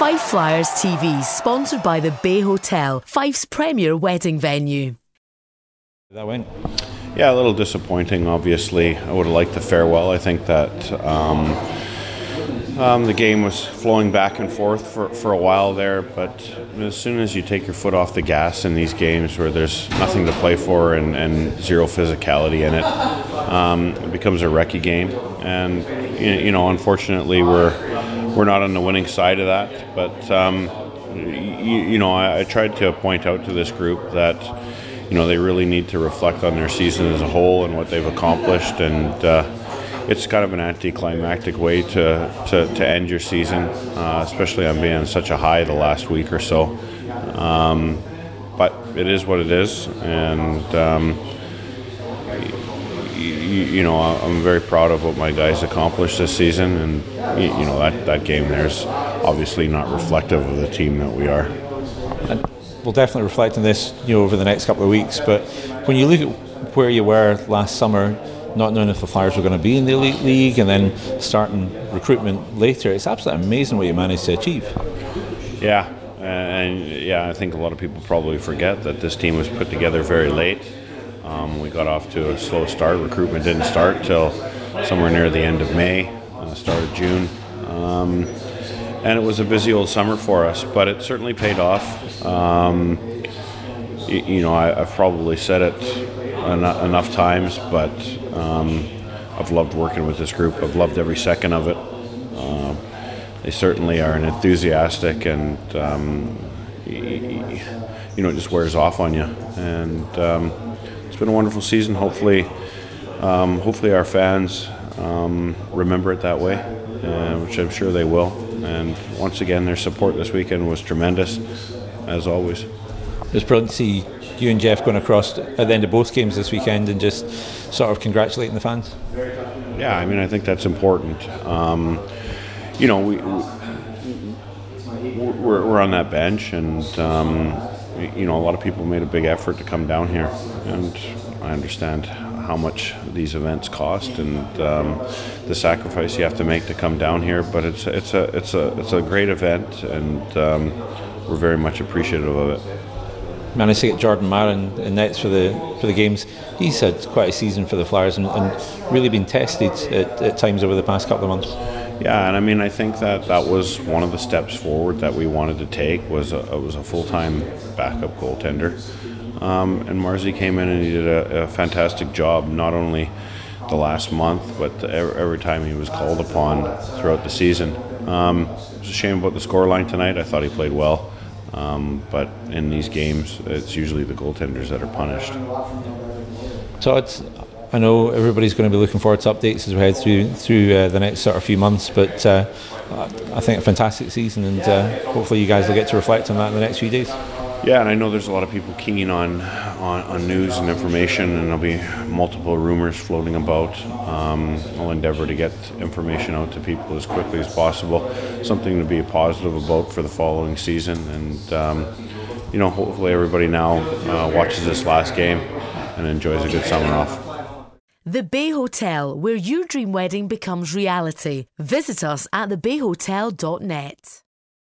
Fife Flyers TV, sponsored by the Bay Hotel, Fife's premier wedding venue. That went. Yeah, a little disappointing, obviously. I would have liked the farewell. I think that the game was flowing back and forth for a while there, but as soon as you take your foot off the gas in these games where there's nothing to play for and zero physicality in it, it becomes a recce game. And you know, unfortunately, we're not on the winning side of that. But you know, I tried to point out to this group that, you know, they really need to reflect on their season as a whole and what they've accomplished, and it's kind of an anticlimactic way to end your season, especially on being on such a high the last week or so. But it is what it is, and you know, I'm very proud of what my guys accomplished this season, and you know, that game there's obviously not reflective of the team that we are. And we'll definitely reflect on this, you know, over the next couple of weeks. But when you look at where you were last summer, not knowing if the Flyers were going to be in the Elite League and then starting recruitment later, it's absolutely amazing what you managed to achieve. Yeah, and yeah, I think a lot of people probably forget that this team was put together very late. We got off to a slow start. Recruitment didn't start till somewhere near the end of May, start of June. And it was a busy old summer for us, but it certainly paid off. You know, I've probably said it enough times, but I've loved working with this group. I've loved every second of it. They certainly are an enthusiastic, and you know, it just wears off on you. And it's been a wonderful season. Hopefully our fans remember it that way, which I'm sure they will. And once again, their support this weekend was tremendous, as always. It was brilliant to see you and Jeff going across at the end of both games this weekend and just sort of congratulating the fans. Yeah, I mean, I think that's important. You know, we're on that bench, and you know, a lot of people made a big effort to come down here, and I understand how much these events cost and the sacrifice you have to make to come down here. But it's a great event, and we're very much appreciative of it. Managed to get Jordan Marin in nets for the games. He's had quite a season for the Flyers and really been tested at times over the past couple of months. Yeah, and I mean, I think that was one of the steps forward that we wanted to take, was a full-time backup goaltender. And Marzi came in and he did a fantastic job, not only the last month, but every time he was called upon throughout the season. It was a shame about the scoreline tonight. I thought he played well. But in these games, it's usually the goaltenders that are punished. Todd, I know everybody's going to be looking forward to updates as we head through the next sort of few months, but I think a fantastic season, and hopefully you guys will get to reflect on that in the next few days. Yeah, and I know there's a lot of people keen on news and information, and there'll be multiple rumors floating about. I'll endeavour to get information out to people as quickly as possible, something to be positive about for the following season. And you know, hopefully everybody now watches this last game and enjoys a good summer off. The Bay Hotel, where your dream wedding becomes reality. Visit us at thebayhotel.net.